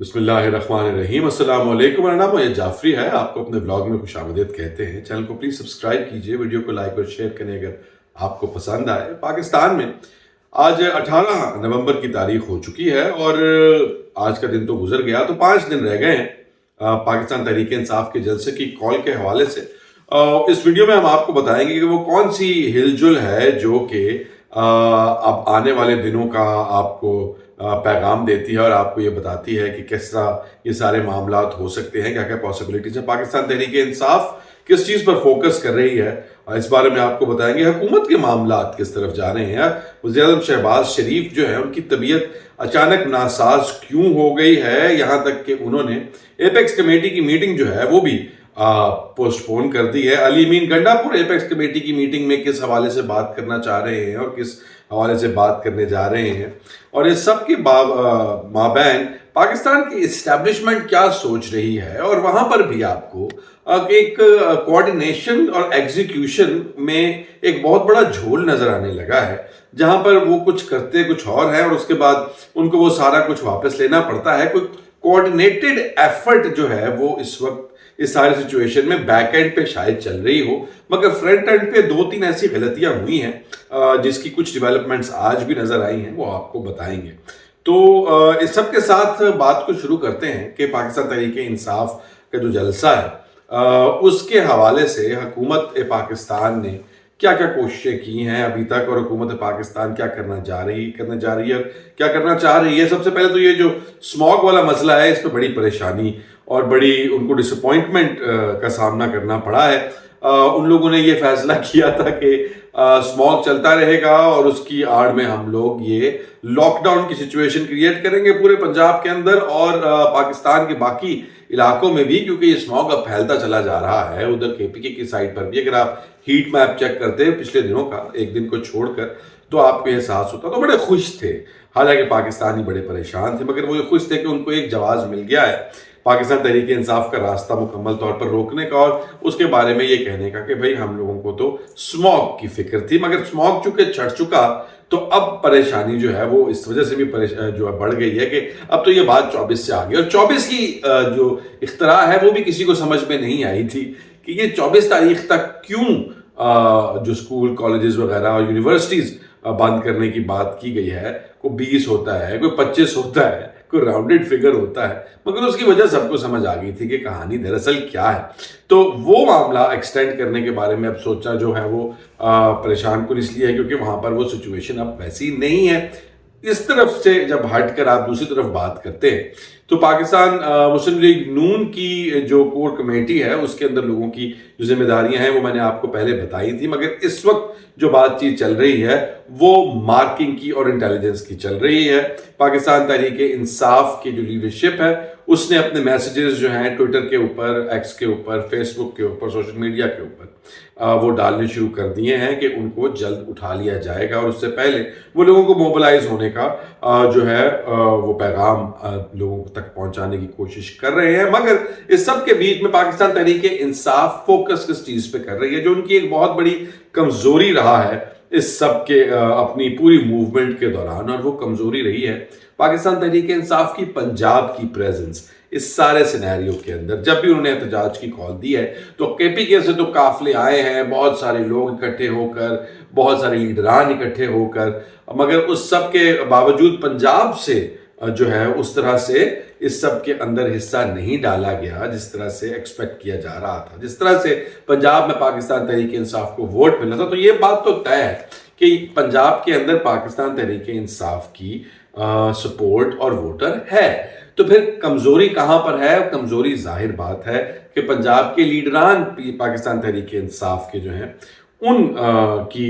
बिस्मिल्लाहिर्रहमानिर्रहीम। अस्सलाम वालेकुम। मेरा नाम ये जाफरी है, आपको अपने ब्लॉग में खुशामदीद कहते हैं। चैनल को प्लीज़ सब्सक्राइब कीजिए, वीडियो को लाइक और शेयर करें अगर आपको पसंद आए। पाकिस्तान में आज 18 नवंबर की तारीख हो चुकी है और आज का दिन तो गुजर गया, तो 5 दिन रह गए हैं पाकिस्तान तहरीक इंसाफ के जलसे की कॉल के हवाले से। इस वीडियो में हम आपको बताएंगे कि वो कौन सी हिलजुल है जो कि अब आने वाले दिनों का आपको पैगाम देती है और आपको ये बताती है कि किस तरह ये सारे मामलात हो सकते हैं, क्या क्या पॉसिबिलिटीज है। पाकिस्तान तहरीक इंसाफ किस चीज़ पर फोकस कर रही है, इस बारे में आपको बताएंगे। हुकूमत के मामलात किस तरफ जा रहे हैं। वज़ीर-ए-आज़म शहबाज शरीफ जो है, उनकी तबीयत अचानक नासाज क्यों हो गई है, यहाँ तक कि उन्होंने एपेक्स कमेटी की मीटिंग जो है वो भी पोस्टपोन कर दी है। अली अमीन गंडापुर एपेक्स कमेटी की मीटिंग में किस हवाले से बात करना चाह रहे हैं और किस हवाले से बात करने जा रहे हैं, और इस सब के माबैन पाकिस्तान की इस्टेब्लिशमेंट क्या सोच रही है। और वहाँ पर भी आपको एक कोऑर्डिनेशन और एग्जीक्यूशन में एक बहुत बड़ा झोल नज़र आने लगा है, जहाँ पर वो कुछ करते कुछ और है और उसके बाद उनको वो सारा कुछ वापस लेना पड़ता है। कोई कोऑर्डिनेटेड एफर्ट जो है वो इस वक्त इस सारी सिचुएशन में बैक एंड पे शायद चल रही हो, मगर फ्रंट एंड पे 2-3 ऐसी गलतियां हुई हैं जिसकी कुछ डेवलपमेंट्स आज भी नजर आई हैं, वो आपको बताएंगे। तो इस सब के साथ बात को शुरू करते हैं कि पाकिस्तान तहरीक इंसाफ का जो जलसा है उसके हवाले से हुकूमत पाकिस्तान ने क्या क्या कोशिशें की हैं अभी तक, और हुकूमत पाकिस्तान क्या करने जा रही है और क्या करना चाह रही है। सबसे पहले तो ये जो स्मॉग वाला मसला है, इस पर बड़ी परेशानी और बड़ी उनको डिसअपॉइंटमेंट का सामना करना पड़ा है। उन लोगों ने ये फैसला किया था कि स्मॉग चलता रहेगा और उसकी आड़ में हम लोग ये लॉकडाउन की सिचुएशन क्रिएट करेंगे पूरे पंजाब के अंदर और पाकिस्तान के बाकी इलाकों में भी, क्योंकि ये स्मॉग अब फैलता चला जा रहा है। उधर केपीके की साइड पर भी अगर आप हीट मैप चेक करते हैं पिछले दिनों का, एक दिन को छोड़कर, तो आपको एहसास होता। तो बड़े खुश थे, हालांकि पाकिस्तानी बड़े परेशान थे, मगर वो ये खुश थे कि उनको एक जवाब मिल गया है पाकिस्तान तहरीक इंसाफ का रास्ता मुकम्मल तौर पर रोकने का और उसके बारे में ये कहने का कि भाई हम लोगों को तो स्मॉग की फिक्र थी, मगर स्मॉग चूंकि चढ़ चुका तो अब परेशानी जो है वो इस वजह से भी जो है बढ़ गई है कि अब तो ये बात 24 से आ गई। और 24 की जो इख्तरा है वो भी किसी को समझ में नहीं आई थी कि ये 24 तारीख तक क्यों जो स्कूल कॉलेजेस वगैरह और यूनिवर्सिटीज बंद करने की बात की गई है। कोई 20 होता है, कोई 25 होता है, कोई राउंडेड फिगर होता है, मगर उसकी वजह सबको समझ आ गई थी कि कहानी दरअसल क्या है। तो वो मामला एक्सटेंड करने के बारे में अब सोचा जो है वो परेशान कुल इसलिए है क्योंकि वहां पर वो सिचुएशन अब वैसी नहीं है। इस तरफ से जब हटकर आप दूसरी तरफ बात करते हैं तो पाकिस्तान मुस्लिम लीग नून की जो कोर कमेटी है उसके अंदर लोगों की जो जिम्मेदारियां हैं वो मैंने आपको पहले बताई थी, मगर इस वक्त जो बातचीत चल रही है वो मार्किंग की और इंटेलिजेंस की चल रही है। पाकिस्तान तहरीक इंसाफ की जो लीडरशिप है उसने अपने मैसेजेस जो हैं ट्विटर के ऊपर, एक्स के ऊपर, फेसबुक के ऊपर, सोशल मीडिया के ऊपर वो डालने शुरू कर दिए हैं कि उनको जल्द उठा लिया जाएगा और उससे पहले वो लोगों को मोबिलाइज होने का जो है वो पैगाम लोगों तक पहुंचाने की कोशिश कर रहे हैं। मगर इस सब के बीच में पाकिस्तान तहरीक इंसाफ फोकस किस चीज पे कर रही है, जो उनकी एक बहुत बड़ी कमजोरी रहा है इस सब के अपनी पूरी मूवमेंट के दौरान, और वो कमजोरी रही है पाकिस्तान तहरीक इंसाफ की पंजाब की प्रेजेंस। इस सारे सिनेरियो के अंदर जब भी उन्होंने एहतजाज की कॉल दी है तो केपीके से तो काफिले आए हैं, बहुत सारे लोग इकट्ठे होकर, बहुत सारे लीडरान इकट्ठे होकर, मगर उस सब के बावजूद पंजाब से जो है उस तरह से इस सब के अंदर हिस्सा नहीं डाला गया जिस तरह से एक्सपेक्ट किया जा रहा था। जिस तरह से पंजाब में पाकिस्तान तहरीक इंसाफ को वोट मिला था, तो ये बात तो तय है कि पंजाब के अंदर पाकिस्तान तहरीक इंसाफ की सपोर्ट और वोटर है। तो फिर कमजोरी कहां पर है? कमजोरी जाहिर बात है कि पंजाब के लीडरान पाकिस्तान तहरीक इंसाफ के जो हैं उन की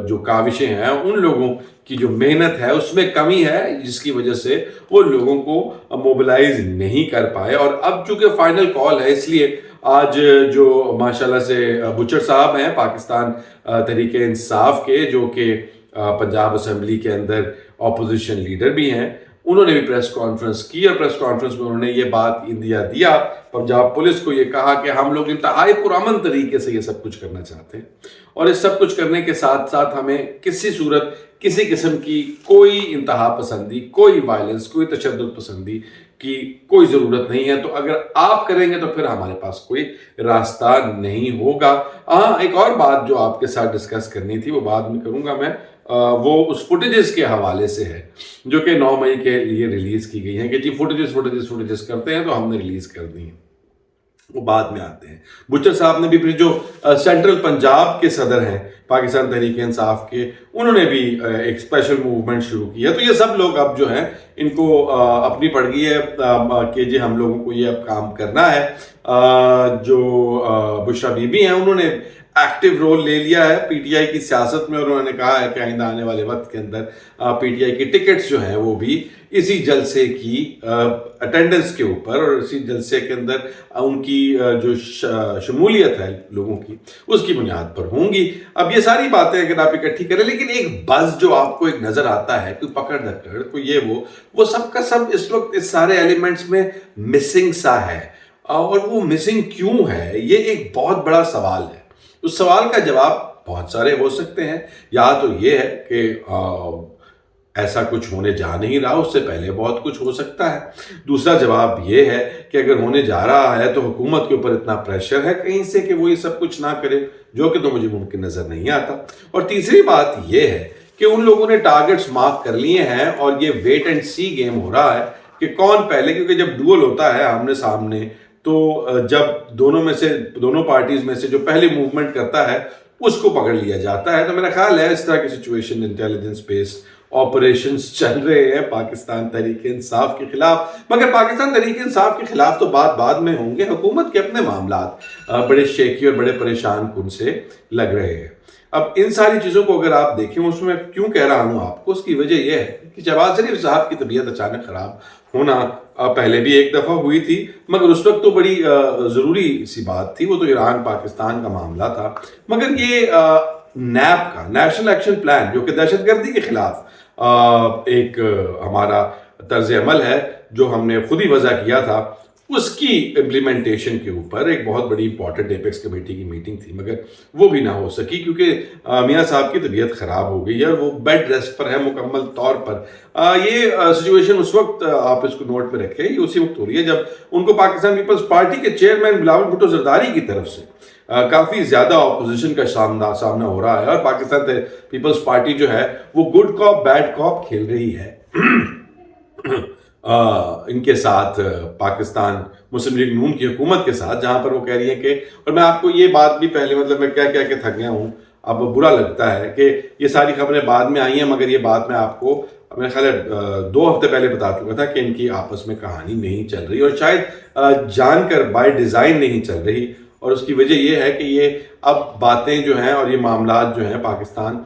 जो काविशें हैं, उन लोगों की जो मेहनत है उसमें कमी है, जिसकी वजह से वो लोगों को मोबिलाइज नहीं कर पाए। और अब चूंकि फाइनल कॉल है, इसलिए आज जो माशाल्लाह से बुचर साहब हैं पाकिस्तान तहरीक इंसाफ के, जो कि पंजाब असेंबली के अंदर ऑपोजिशन लीडर भी हैं, उन्होंने भी प्रेस कॉन्फ्रेंस की और प्रेस कॉन्फ्रेंस में उन्होंने ये बात इंदिया दिया पंजाब पुलिस को, ये कहा कि हम लोग इंतहाई पुरअमन तरीके से ये सब कुछ करना चाहते हैं और इस सब कुछ करने के साथ साथ हमें किसी सूरत किसी किस्म की कोई इंतहा पसंदी, कोई वायलेंस, कोई तशद्दुद पसंदी کی کوئی ضرورت نہیں ہے. تو اگر آپ کریں گے تو پھر ہمارے پاس کوئی راستہ نہیں ہوگا. ہاں ایک اور بات جو آپ کے ساتھ ڈسکس کرنی تھی وہ بعد میں کروں گا میں، وہ اس فوٹیجز کے حوالے سے ہے جو کہ 9 مئی کے لیے ریلیز کی گئی ہیں کہ جی فوٹیجز کرتے ہیں تو ہم نے ریلیز کر دی ہیں، وہ بعد میں آتے ہیں. بچر صاحب نے بھی پھر جو سینٹرل پنجاب کے صدر ہیں پاکستان تحریک انصاف کے، انہوں نے بھی ایک اسپیشل موومنٹ شروع کی ہے. تو یہ سب لوگ اب جو ہیں ان کو اپنی پڑ گئی ہے کہ جی ہم لوگوں کو یہ اب کام کرنا ہے. جو بشرا بی بی ہیں انہوں نے ایکٹیو رول لے لیا ہے پی ٹی آئی کی سیاست میں، اور انہوں نے کہا ہے کہ آئندہ آنے والے وقت کے اندر پی ٹی آئی کی ٹکٹس جو ہیں وہ بھی اسی جلسے کی اٹینڈنس کے اوپر اور اسی جلسے کے اندر ان کی جو شمولیت ہے لوگوں کی اس کی بنیاد پر ہوں گی. اب یہ ساری باتیں اگر آپ اکٹھی کریں، لیکن ایک بز جو آپ کو ایک نظر آتا ہے کوئی پکڑ دھکڑ کوئی یہ وہ سب کا سب اس وقت اس سارے ایلیمنٹس میں مسنگ سا ہے. اور وہ مسنگ کیوں ہے یہ ایک بہت بڑا سوال ہے. اس سوال کا جواب بہت سارے ہو سکتے ہیں. یا تو یہ ہے کہ ایسا کچھ ہونے جا نہیں رہا، اس سے پہلے بہت کچھ ہو سکتا ہے. دوسرا جواب یہ ہے کہ اگر ہونے جا رہا ہے تو حکومت کے اوپر اتنا پریشر ہے کہیں سے کہ وہ یہ سب کچھ نہ کرے، جو کہ تو مجھے ممکن نظر نہیں آتا. اور تیسری بات یہ ہے کہ ان لوگوں نے ٹارگٹس مارک کر لیے ہیں اور یہ ویٹ اینڈ سی گیم ہو رہا ہے کہ کون پہلے، کیونکہ جب ڈوئل ہوتا ہے آمنے سامنے تو جب دونوں پارٹیز میں سے جو پہلی موومنٹ کرتا ہے اس کو پکڑ لیا جاتا ہے. تو میرا خیال ہے اس طرح کی سچویشن انٹیلیجنس بیس آپریشنز چل رہے ہیں پاکستان تحریک انصاف کے خلاف. مگر پاکستان تحریک انصاف کے خلاف تو بعد میں ہوں گے. حکومت کے اپنے معاملات بڑے شیکی اور بڑے پریشان کن سے لگ رہے ہیں. اب ان ساری چیزوں کو اگر آپ دیکھیں، اس میں کیوں کہہ رہا ہوں آپ کو، اس کی وجہ یہ ہے کہ شہباز شریف صاحب کی طبیعت اچانک خراب ہونا پہلے بھی ایک دفعہ ہوئی تھی، مگر اس وقت تو بڑی ضروری سی بات تھی، وہ تو ایران پاکستان کا معاملہ تھا. مگر یہ نیب کا نیشنل ایکشن پلان جو کہ دہشت گردی کے خلاف ایک ہمارا طرز عمل ہے جو ہم نے خود ہی وضع کیا تھا، اس کی امپلیمنٹیشن کے اوپر ایک بہت بڑی امپورٹنٹ ایپیکس کمیٹی کی میٹنگ تھی، مگر وہ بھی نہ ہو سکی کیونکہ میاں صاحب کی طبیعت خراب ہو گئی ہے اور وہ بیڈ ریسٹ پر ہے مکمل طور پر. یہ سچویشن اس وقت آپ اس کو نوٹ میں رکھیں، یہ اسی وقت ہو رہی ہے جب ان کو پاکستان پیپلز پارٹی کے چیئرمین بلاول بھٹو زرداری کی طرف سے کافی زیادہ اپوزیشن کا سامنا ہو رہا ہے، اور پاکستان پیپلز پارٹی جو ہے وہ گڈ کاپ بیڈ کاپ کھیل رہی ہے ان کے ساتھ، پاکستان مسلم لیگ نون کی حکومت کے ساتھ، جہاں پر وہ کہہ رہی ہیں کہ، اور میں آپ کو یہ بات بھی پہلے میں کہہ کے تھک گیا ہوں، اب برا لگتا ہے کہ یہ ساری خبریں بعد میں آئی ہیں، مگر یہ بات میں آپ کو میرے خیال ہے 2 ہفتے پہلے بتا چکا تھا کہ ان کی آپس میں کہانی نہیں چل رہی، اور شاید جان کر بائی ڈیزائن نہیں چل رہی. اور اس کی وجہ یہ ہے کہ یہ اب باتیں جو ہیں اور یہ معاملات جو ہیں پاکستان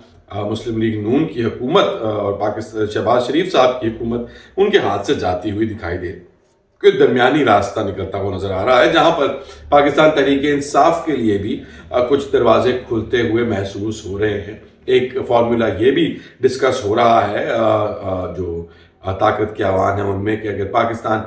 مسلم لیگ نون کی حکومت اور پاکستان شہباز شریف صاحب کی حکومت ان کے ہاتھ سے جاتی ہوئی دکھائی دے کہ درمیانی راستہ نکلتا ہوا نظر آ رہا ہے، جہاں پر پاکستان تحریک انصاف کے لیے بھی کچھ دروازے کھلتے ہوئے محسوس ہو رہے ہیں. ایک فارمولا یہ بھی ڈسکس ہو رہا ہے جو طاقت کے عوان ہیں ان میں، کہ اگر پاکستان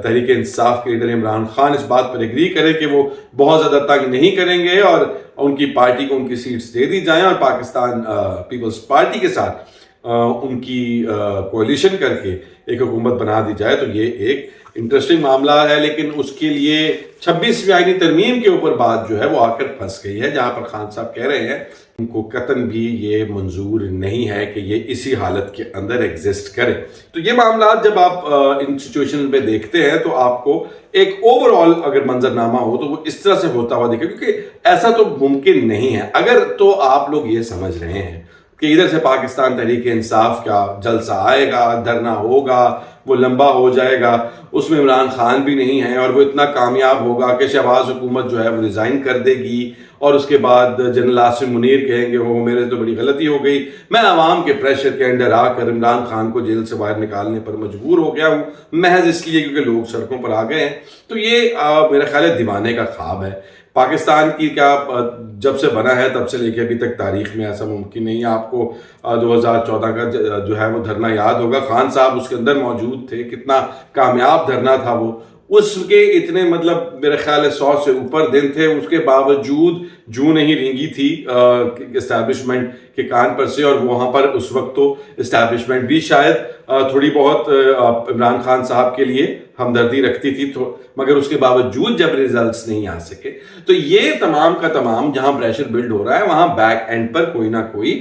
تحریک انصاف کے لیڈر عمران خان اس بات پر ایگری کرے کہ وہ بہت زیادہ تنگ نہیں کریں گے اور ان کی پارٹی کو ان کی سیٹس دے دی جائیں اور پاکستان پیپلز پارٹی کے ساتھ ان کی کولیشن کر کے ایک حکومت بنا دی جائے، تو یہ ایک انٹرسٹنگ معاملہ ہے. لیکن اس کے لیے 26ویں آئینی ترمیم کے اوپر بات جو ہے وہ آ کر پھنس گئی ہے، جہاں پر خان صاحب کہہ رہے ہیں ان کو قطعاً بھی یہ منظور نہیں ہے کہ یہ اسی حالت کے اندر ایگزسٹ کرے. تو یہ معاملات جب آپ ان سچویشن پہ دیکھتے ہیں تو آپ کو ایک اوور آل اگر منظرنامہ ہو تو وہ اس طرح سے ہوتا ہوا دکھے، کیونکہ ایسا تو ممکن نہیں ہے. اگر تو آپ لوگ یہ سمجھ رہے ہیں کہ ادھر سے پاکستان تحریک انصاف کا جلسہ آئے گا، دھرنا ہوگا، وہ لمبا ہو جائے گا، اس میں عمران خان بھی نہیں ہے اور وہ اتنا کامیاب ہوگا کہ شہباز حکومت جو ہے وہ ریزائن کر دے گی، اور اس کے بعد جنرل عاصم منیر کہیں گے وہ میرے تو بڑی غلطی ہو گئی، میں عوام کے پریشر کے انڈر آ کر عمران خان کو جیل سے باہر نکالنے پر مجبور ہو گیا ہوں محض اس لیے کیونکہ لوگ سڑکوں پر آ گئے ہیں. تو یہ میرا خیال ہے دیوانے کا خواب ہے. پاکستان کی کیا جب سے بنا ہے تب سے لے کے ابھی تک تاریخ میں ایسا ممکن نہیں ہے. آپ کو 2014 کا جو ہے وہ دھرنا یاد ہوگا، خان صاحب اس کے اندر موجود تھے، کتنا کامیاب دھرنا تھا وہ. اس کے اتنے مطلب میرے خیال ہے 100 سے اوپر دن تھے، اس کے باوجود جو نہیں رینگی تھی اسٹیبلشمنٹ کے کان پر سے، اور وہاں پر اس وقت تو اسٹیبلشمنٹ بھی شاید थोड़ी बहुत इमरान खान साहब के लिए हमदर्दी रखती थी, मगर उसके बावजूद जब रिजल्ट्स नहीं आ सके, तो ये तमाम का तमाम जहां प्रेशर बिल्ड हो रहा है वहां बैक एंड पर कोई ना कोई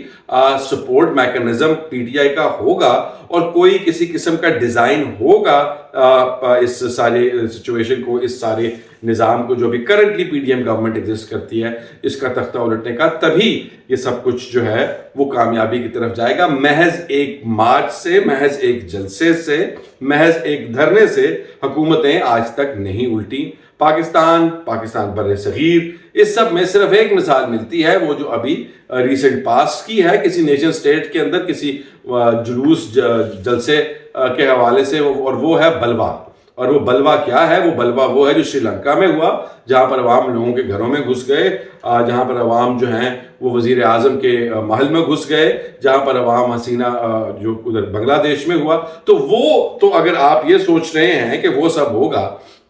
सपोर्ट मैकेनिज्म पीटीआई का होगा और कोई किसी किस्म का डिजाइन होगा इस सारे सिचुएशन को, इस सारे निज़ाम को जो भी करंटली पीडीएम गवर्नमेंट एग्जिस्ट करती है, इसका तख्ता उलटने का, तभी ये सब कुछ जो है वो कामयाबी की तरफ जाएगा। महज एक मार्च से, महज एक जलसे से, महज एक धरने से हुकूमतें आज तक नहीं उल्टी। पाकिस्तान बर्रे सगीर, इस सब में सिर्फ एक मिसाल मिलती है, वो जो अभी रिसेंट पास्ट की है किसी नेशन स्टेट के अंदर किसी जुलूस जलसे के हवाले से, और वो है बलवा। और वो बलवा क्या है? वो बलवा वो है जो श्रीलंका में हुआ, जहां पर अवाम लोगों के घरों में घुस गए, जहां पर अवाम जो हैं वो वजीर आजम के महल में घुस गए, जहां पर अवाम हसीना जो उधर बांग्लादेश में हुआ। तो वो तो अगर आप ये सोच रहे हैं कि वो सब होगा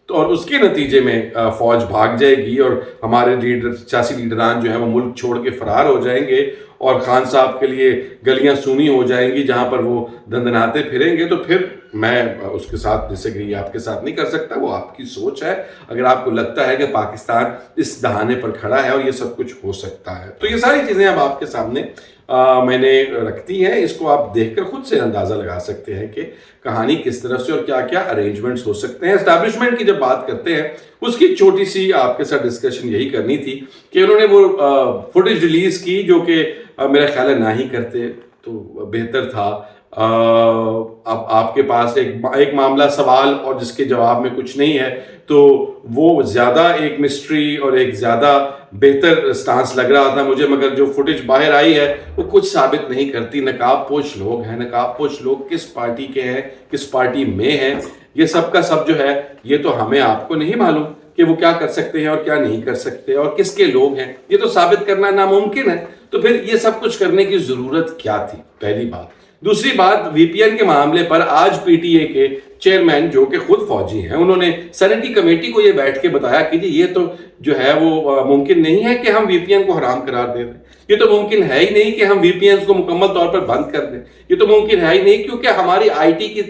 तो और उसके नतीजे में फौज भाग जाएगी और हमारे सियासी लीडरान जो है वो मुल्क छोड़ के फरार हो जाएंगे और खान साहब के लिए गलियां सूनी हो जाएंगी जहां पर वो दंदनाते फिरेंगे, तो फिर मैं उसके साथ डिसएग्री आपके साथ नहीं कर सकता। वो आपकी सोच है। अगर आपको लगता है कि पाकिस्तान इस दहाने पर खड़ा है और ये सब कुछ हो सकता है, तो ये सारी चीज़ें अब आपके सामने मैंने रखती हैं। इसको आप देखकर खुद से अंदाज़ा लगा सकते हैं कि कहानी किस तरफ से और क्या क्या अरेंजमेंट्स हो सकते हैं। एस्टैब्लिशमेंट की जब बात करते हैं, उसकी छोटी सी आपके साथ डिस्कशन यही करनी थी कि उन्होंने वो फुटेज रिलीज़ की जो कि मेरा ख्याल है ना ही करते तो बेहतर था। अब आपके पास एक मामला सवाल और जिसके जवाब में कुछ नहीं है, तो वो ज़्यादा एक मिस्ट्री और एक ज़्यादा बेहतर स्टांस लग रहा था मुझे, मगर जो फुटेज बाहर आई है वो कुछ साबित नहीं करती। नकाबपोश लोग हैं, नकाबपोश लोग किस पार्टी के हैं, किस पार्टी में हैं, ये सब का सब जो है ये तो हमें आपको नहीं मालूम कि वो क्या कर सकते हैं और क्या नहीं कर सकते और किसके लोग हैं, ये तो साबित करना नामुमकिन है। तो फिर ये सब कुछ करने की ज़रूरत क्या थी? पहली बात। दूसरी बात, वीपीएन के मामले पर आज पीटीए के चेयरमैन जो कि खुद फौजी हैं, उन्होंने सेनेटरी कमेटी को ये बैठ के बताया कि जी ये तो जो है वो मुमकिन नहीं है कि हम वीपीएन को हराम करार दे दें, ये तो मुमकिन है ही नहीं कि हम वीपीएन को मुकम्मल तौर पर बंद कर दें, ये तो मुमकिन है ही नहीं, क्योंकि हमारी आईटी की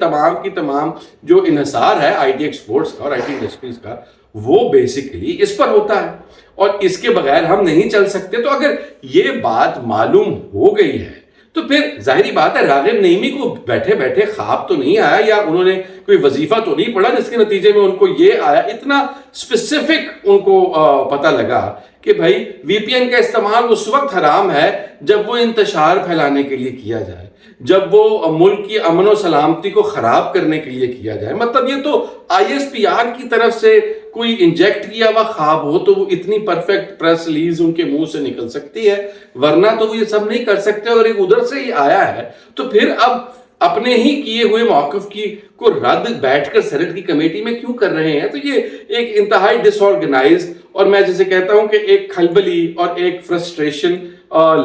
तमाम जो इन्हिसार है आईटी एक्सपोर्ट्स का और आईटी इंडस्ट्रीज का, वो बेसिकली इस पर होता है और इसके बगैर हम नहीं चल सकते। तो अगर ये बात मालूम हो गई है तो फिर जाहिर बात है रागिब नईमी को बैठे बैठे ख्वाब तो नहीं आया या उन्होंने कोई वजीफा तो नहीं पढ़ा जिसके नतीजे में उनको ये आया, इतना स्पेसिफिक उनको पता लगा कि भाई वीपीएन का इस्तेमाल उस वक्त हराम है जब वो इंतशार फैलाने के लिए किया जाए, जब वो मुल्क की अमन और सलामती को खराब करने के लिए किया जाए। मतलब ये तो आईएसपीआर की तरफ से कोई इंजेक्ट किया हुआ ख्वाब हो तो वो इतनी परफेक्ट प्रेस रिलीज उनके मुंह से निकल सकती है, वरना तो वो ये सब नहीं कर सकते। और एक उधर से ही आया है तो फिर अब अपने ही किए हुए मौक़िफ़ की को रद्द बैठकर सेनेट की कमेटी में क्यों कर रहे हैं? तो ये एक इंतहाई डिसऑर्गेनाइज्ड और मैं जैसे कहता हूं कि एक खलबली और एक फ्रस्ट्रेशन,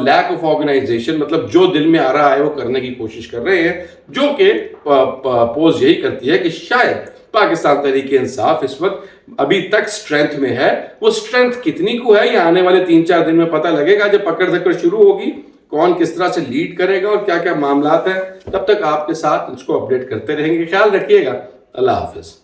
लैक ऑफ ऑर्गेनाइजेशन, मतलब जो दिल में आ रहा है वो करने की कोशिश कर रहे हैं, जो कि पोज यही करती है कि शायद पाकिस्तान तहरीक इंसाफ इस वक्त अभी तक स्ट्रेंथ में है। वो स्ट्रेंथ कितनी को है ये आने वाले 3-4 दिन में पता लगेगा, जब पकड़ धकड़ शुरू होगी, कौन किस तरह से लीड करेगा और क्या क्या मामलात हैं। तब तक आपके साथ इसको अपडेट करते रहेंगे। ख्याल रखिएगा। अल्लाह हाफिज।